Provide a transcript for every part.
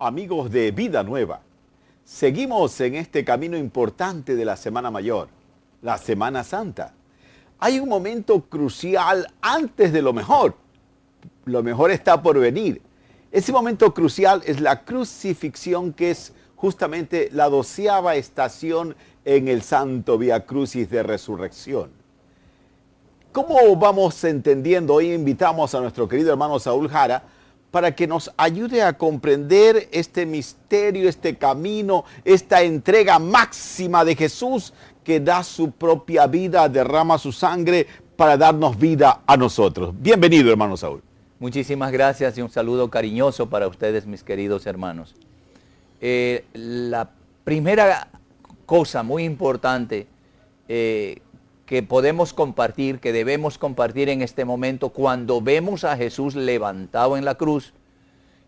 amigos de Vida Nueva. Seguimos en este camino importante de la Semana Mayor, la Semana Santa. Hay un momento crucial antes de lo mejor. Lo mejor está por venir. Ese momento crucial es la crucifixión, que es justamente la 12ª estación en el Santo Vía Crucis de Resurrección. ¿Cómo vamos entendiendo? Hoy invitamos a nuestro querido hermano Saúl Jara para que nos ayude a comprender este misterio, este camino, esta entrega máxima de Jesús, que da su propia vida, derrama su sangre para darnos vida a nosotros. Bienvenido, hermano Saúl. Muchísimas gracias y un saludo cariñoso para ustedes, mis queridos hermanos. La primera cosa muy importante que podemos compartir, que debemos compartir en este momento cuando vemos a Jesús levantado en la cruz,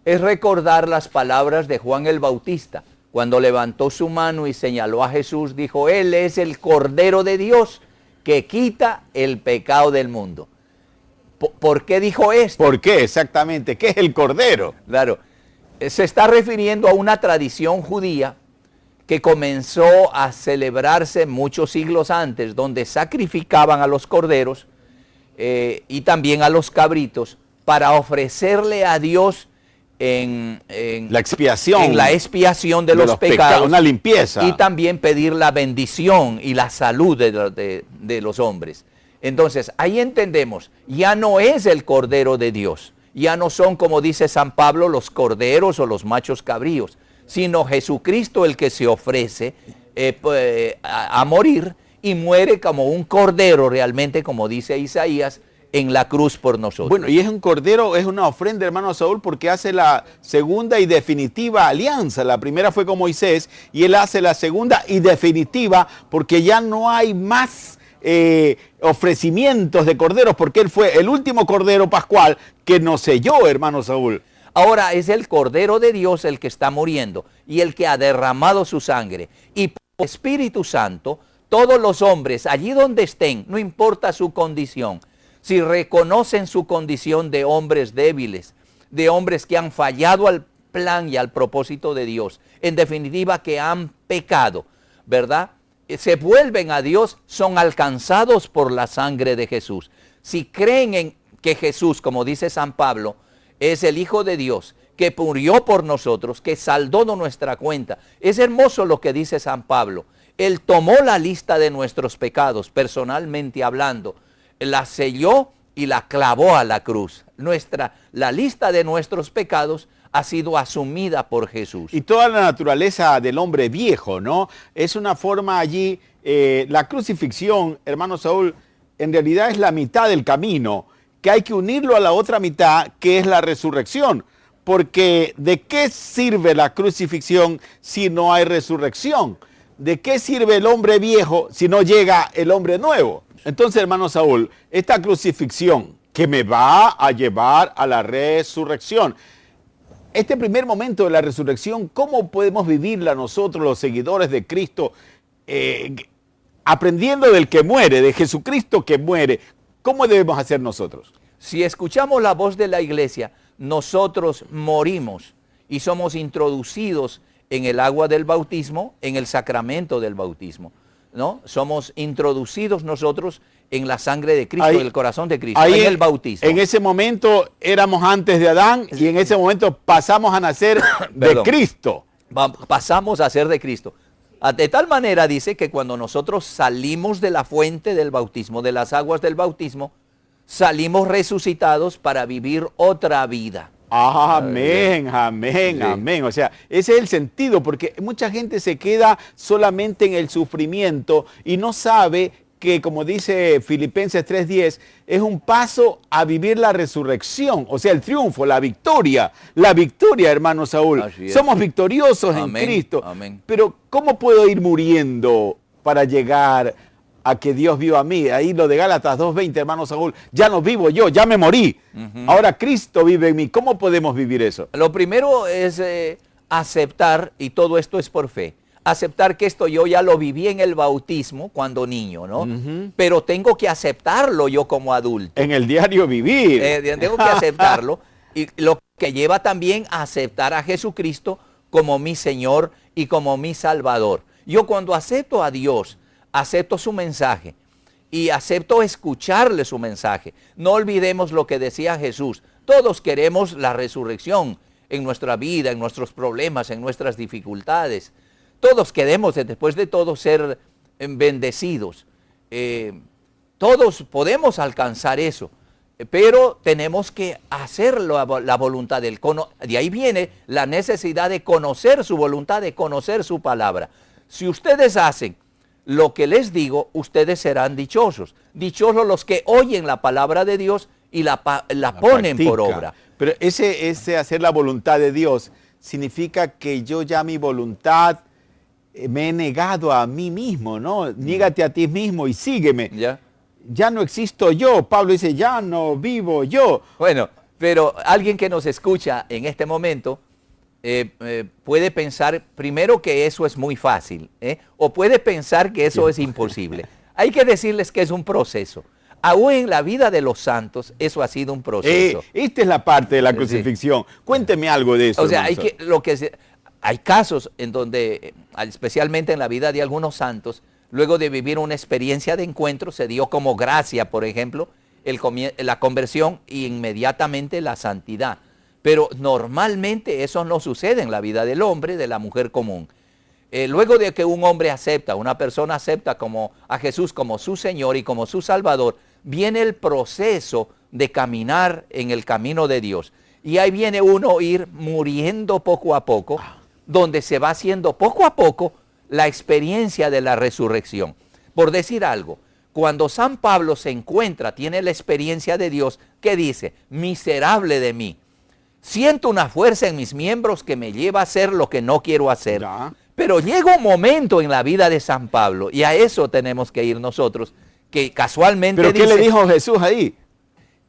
es recordar las palabras de Juan el Bautista. Cuando levantó su mano y señaló a Jesús, dijo: Él es el Cordero de Dios que quita el pecado del mundo. ¿Por qué dijo esto? ¿Por qué exactamente? ¿Qué es el Cordero? Claro, se está refiriendo a una tradición judía que comenzó a celebrarse muchos siglos antes, donde sacrificaban a los corderos y también a los cabritos para ofrecerle a Dios en la expiación de los pecados, una limpieza. Y también pedir la bendición y la salud de los hombres. Entonces, ahí entendemos, ya no es el Cordero de Dios, ya no son, como dice San Pablo, los corderos o los machos cabríos, sino Jesucristo el que se ofrece a morir y muere como un cordero realmente, como dice Isaías, en la cruz por nosotros. Bueno, y es un cordero, es una ofrenda, hermano Saúl, porque hace la segunda y definitiva alianza. La primera fue con Moisés y él hace la segunda y definitiva, porque ya no hay más ofrecimientos de corderos, porque él fue el último cordero pascual que nos selló, hermano Saúl. Ahora es el Cordero de Dios el que está muriendo y el que ha derramado su sangre. Y por el Espíritu Santo, todos los hombres, allí donde estén, no importa su condición, si reconocen su condición de hombres débiles, de hombres que han fallado al plan y al propósito de Dios, en definitiva que han pecado, ¿verdad? Se vuelven a Dios, son alcanzados por la sangre de Jesús. Si creen en que Jesús, como dice San Pablo, es el Hijo de Dios, que murió por nosotros, que saldó de nuestra cuenta. Es hermoso lo que dice San Pablo. Él tomó la lista de nuestros pecados, personalmente hablando, la selló y la clavó a la cruz. La lista de nuestros pecados ha sido asumida por Jesús. Y toda la naturaleza del hombre viejo, ¿no? Es una forma allí, la crucifixión, hermano Saúl, en realidad es la mitad del camino, que hay que unirlo a la otra mitad, que es la resurrección. Porque ¿de qué sirve la crucifixión si no hay resurrección? ¿De qué sirve el hombre viejo si no llega el hombre nuevo? Entonces, hermano Saúl, esta crucifixión que me va a llevar a la resurrección, este primer momento de la resurrección, ¿cómo podemos vivirla nosotros, los seguidores de Cristo, aprendiendo del que muere, de Jesucristo que muere? ¿Cómo debemos hacer nosotros? Si escuchamos la voz de la iglesia, nosotros morimos y somos introducidos en el agua del bautismo, en el sacramento del bautismo, ¿no? Somos introducidos nosotros en la sangre de Cristo, en el corazón de Cristo, en el bautismo. En ese momento éramos antes de Adán y en ese momento pasamos a nacer de Cristo. Pasamos a ser de Cristo. De tal manera dice que cuando nosotros salimos de la fuente del bautismo, de las aguas del bautismo, salimos resucitados para vivir otra vida. Amén, amén, sí. Amén. O sea, ese es el sentido, porque mucha gente se queda solamente en el sufrimiento y no sabe que, como dice Filipenses 3:10, es un paso a vivir la resurrección, o sea, el triunfo, la victoria, hermano Saúl. Somos victoriosos en Cristo. Amén. Pero ¿cómo puedo ir muriendo para llegar a que Dios viva a mí? Ahí lo de Gálatas 2:20, hermano Saúl, ya no vivo yo, ya me morí. Ahora Cristo vive en mí. ¿Cómo podemos vivir eso? Lo primero es aceptar, y todo esto es por fe, aceptar que esto yo ya lo viví en el bautismo cuando niño, ¿no? Pero tengo que aceptarlo yo como adulto. En el diario vivir. Tengo que aceptarlo. Y lo que lleva también a aceptar a Jesucristo como mi Señor y como mi Salvador. Yo cuando acepto a Dios, acepto su mensaje y acepto escucharle su mensaje. No olvidemos lo que decía Jesús. Todos queremos la resurrección en nuestra vida, en nuestros problemas, en nuestras dificultades. Todos queremos, después de todo, ser bendecidos. Todos podemos alcanzar eso, pero tenemos que hacer la voluntad de Él. De ahí viene la necesidad de conocer su voluntad, de conocer su palabra. Si ustedes hacen lo que les digo, ustedes serán dichosos. Dichosos los que oyen la palabra de Dios y la ponen por obra. Pero ese hacer la voluntad de Dios significa que yo ya mi voluntad me he negado a mí mismo, ¿no? Niégate a ti mismo y sígueme. Ya no existo yo. Pablo dice, ya no vivo yo. Bueno, pero alguien que nos escucha en este momento puede pensar primero que eso es muy fácil, o puede pensar que eso es imposible. Hay que decirles que es un proceso. Aún en la vida de los santos, eso ha sido un proceso. Esta es la parte de la crucifixión. Sí. Cuénteme algo de eso. O sea, hay casos en donde, especialmente en la vida de algunos santos, luego de vivir una experiencia de encuentro, se dio como gracia, por ejemplo, la conversión y inmediatamente la santidad. Pero normalmente eso no sucede en la vida del hombre, de la mujer común. Luego de que un hombre acepta, una persona acepta a Jesús como su Señor y como su Salvador, viene el proceso de caminar en el camino de Dios. Y ahí viene uno ir muriendo poco a poco, donde se va haciendo poco a poco la experiencia de la resurrección. Por decir algo, cuando San Pablo se encuentra, tiene la experiencia de Dios, ¿qué dice? Miserable de mí. Siento una fuerza en mis miembros que me lleva a hacer lo que no quiero hacer. Pero llega un momento en la vida de San Pablo, y a eso tenemos que ir nosotros, que casualmente ¿Pero qué le dijo Jesús ahí?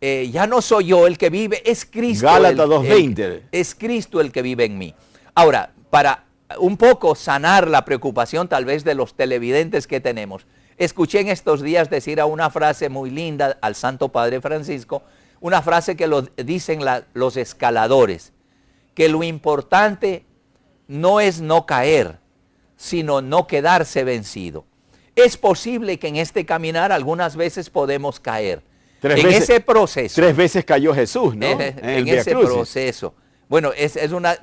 Ya no soy yo el que vive, es Cristo. Gálatas 2:20. Es Cristo el que vive en mí. Ahora, para un poco sanar la preocupación tal vez de los televidentes que tenemos, escuché en estos días decir a una frase muy linda al Santo Padre Francisco, una frase que lo dicen los escaladores, que lo importante no es no caer, sino no quedarse vencido. Es posible que en este caminar algunas veces podemos caer. Ese proceso. 3 veces cayó Jesús, ¿no? En ese proceso. Bueno,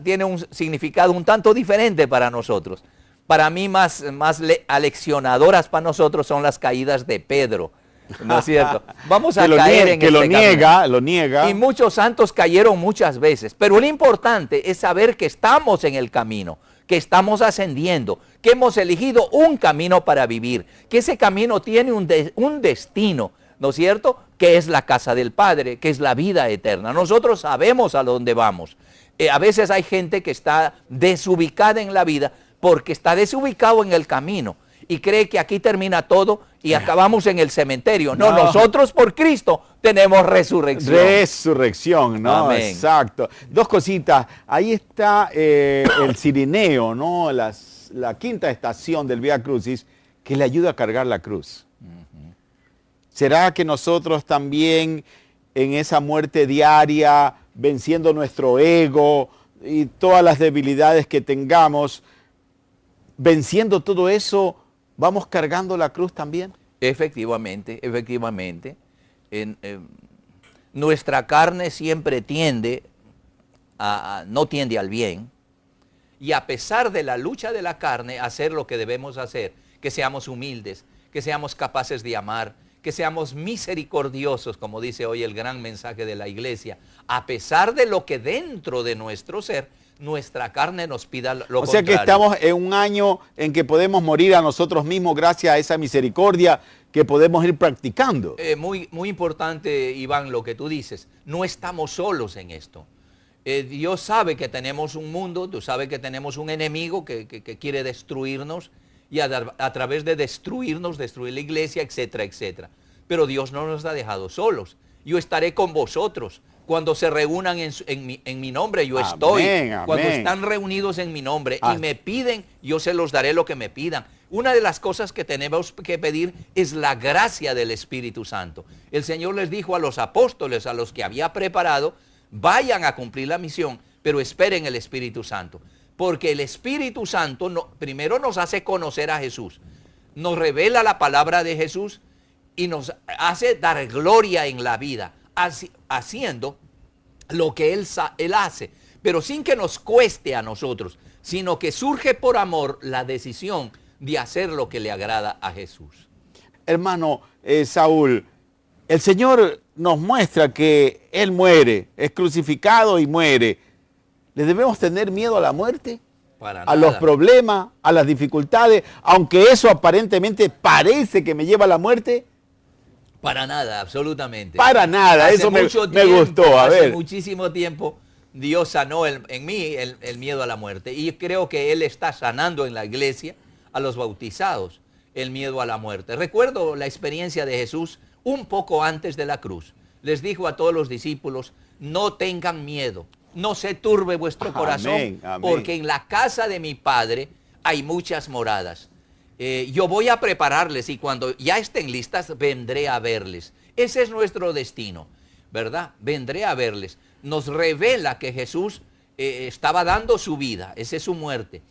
tiene un significado un tanto diferente para nosotros. Para mí más aleccionadoras para nosotros son las caídas de Pedro. ¿No es cierto? Vamos a caer en este camino. Lo niega. Y muchos santos cayeron muchas veces. Pero lo importante es saber que estamos en el camino, que estamos ascendiendo, que hemos elegido un camino para vivir, que ese camino tiene un destino, ¿no es cierto? Que es la casa del Padre, que es la vida eterna. Nosotros sabemos a dónde vamos. A veces hay gente que está desubicada en la vida porque está desubicado en el camino y cree que aquí termina todo y acabamos en el cementerio. No, nosotros por Cristo tenemos resurrección. Resurrección, ¿no? Amén. Exacto. 2 cositas. Ahí está el Cirineo, ¿no? La 5ª estación del Vía Crucis, que le ayuda a cargar la cruz. ¿Será que nosotros también en esa muerte diaria, venciendo nuestro ego y todas las debilidades que tengamos, venciendo todo eso, vamos cargando la cruz también? Efectivamente. Nuestra carne siempre no tiende al bien, y a pesar de la lucha de la carne, hacer lo que debemos hacer, que seamos humildes, que seamos capaces de amar, que seamos misericordiosos, como dice hoy el gran mensaje de la iglesia, a pesar de lo que dentro de nuestro ser, nuestra carne nos pida lo contrario. O sea que estamos en un año en que podemos morir a nosotros mismos gracias a esa misericordia que podemos ir practicando. Muy importante, Iván, lo que tú dices. No estamos solos en esto. Dios sabe que tenemos un mundo, Dios sabe que tenemos un enemigo que quiere destruirnos y a través de destruirnos, destruir la iglesia, etcétera, etcétera. Pero Dios no nos ha dejado solos. Yo estaré con vosotros. Cuando se reúnan en mi nombre, yo estoy. Cuando están reunidos en mi nombre y me piden, yo se los daré lo que me pidan. Una de las cosas que tenemos que pedir es la gracia del Espíritu Santo. El Señor les dijo a los apóstoles, a los que había preparado, vayan a cumplir la misión, pero esperen el Espíritu Santo. Porque el Espíritu Santo primero nos hace conocer a Jesús, nos revela la palabra de Jesús y nos hace dar gloria en la vida, haciendo lo que Él hace, pero sin que nos cueste a nosotros, sino que surge por amor la decisión de hacer lo que le agrada a Jesús. Hermano Saúl, el Señor nos muestra que Él muere, es crucificado y muere. ¿Le debemos tener miedo a la muerte? Para a nada. los problemas, a las dificultades, aunque eso aparentemente parece que me lleva a la muerte? Para nada, absolutamente. Para nada, Hace eso me tiempo, gustó. A hace ver. muchísimo tiempo Dios sanó en mí el miedo a la muerte. Y creo que Él está sanando en la iglesia a los bautizados el miedo a la muerte. Recuerdo la experiencia de Jesús un poco antes de la cruz. Les dijo a todos los discípulos, no tengan miedo, no se turbe vuestro corazón, Amén, amén. porque en la casa de mi Padre hay muchas moradas. Yo voy a prepararles y cuando ya estén listas, vendré a verles. Ese es nuestro destino, ¿verdad? Vendré a verles. Nos revela que Jesús estaba dando su vida, esa es su muerte,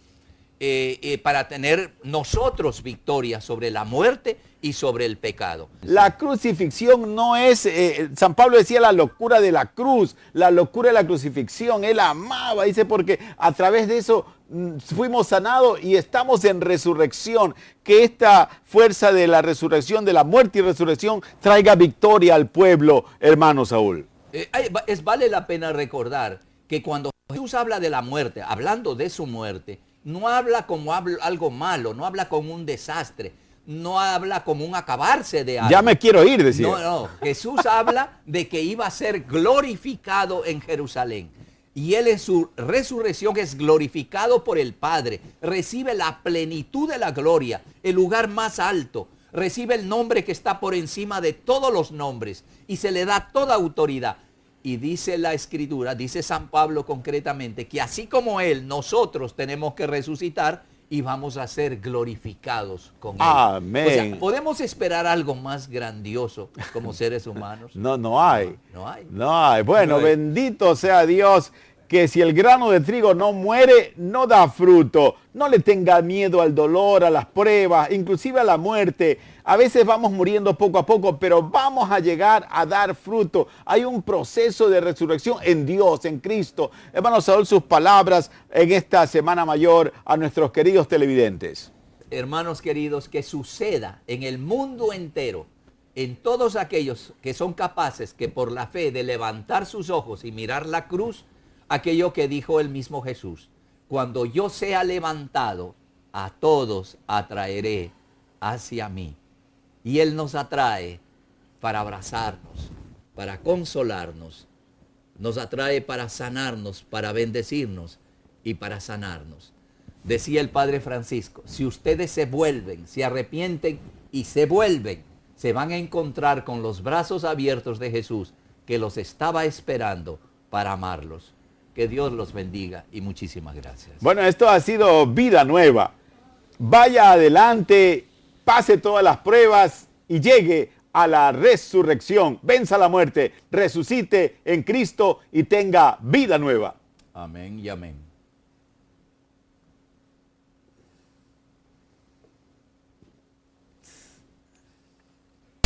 para tener nosotros victoria sobre la muerte y sobre el pecado. La crucifixión no es, San Pablo decía la locura de la cruz, la locura de la crucifixión. Él amaba, dice, porque a través de eso fuimos sanados y estamos en resurrección. Que esta fuerza de la resurrección, de la muerte y resurrección, traiga victoria al pueblo, hermano Saúl. Vale la pena recordar que cuando Jesús habla de la muerte, hablando de su muerte, no habla como algo malo, no habla como un desastre, no habla como un acabarse de algo. Ya me quiero ir, decía. No, Jesús habla de que iba a ser glorificado en Jerusalén. Y Él en su resurrección es glorificado por el Padre. Recibe la plenitud de la gloria, el lugar más alto. Recibe el nombre que está por encima de todos los nombres. Y se le da toda autoridad. Y dice la Escritura, dice San Pablo concretamente, que así como Él, nosotros tenemos que resucitar y vamos a ser glorificados con Él. Amén. O sea, ¿podemos esperar algo más grandioso como seres humanos? No hay. No hay. No hay. Bueno, No hay. bendito sea Dios, que si el grano de trigo no muere, no da fruto. No le tenga miedo al dolor, a las pruebas, inclusive a la muerte. A veces vamos muriendo poco a poco, pero vamos a llegar a dar fruto. Hay un proceso de resurrección en Dios, en Cristo. Hermano Saúl, sus palabras en esta Semana Mayor a nuestros queridos televidentes. Hermanos queridos, que suceda en el mundo entero, en todos aquellos que son capaces que por la fe de levantar sus ojos y mirar la cruz, aquello que dijo el mismo Jesús, cuando yo sea levantado, a todos atraeré hacia mí. Y Él nos atrae para abrazarnos, para consolarnos, nos atrae para sanarnos, para bendecirnos y para sanarnos. Decía el Padre Francisco, si ustedes se vuelven, se arrepienten y se vuelven, se van a encontrar con los brazos abiertos de Jesús que los estaba esperando para amarlos. Que Dios los bendiga y muchísimas gracias. Bueno, esto ha sido Vida Nueva. Vaya adelante, pase todas las pruebas y llegue a la resurrección. Venza la muerte, resucite en Cristo y tenga vida nueva. Amén y amén.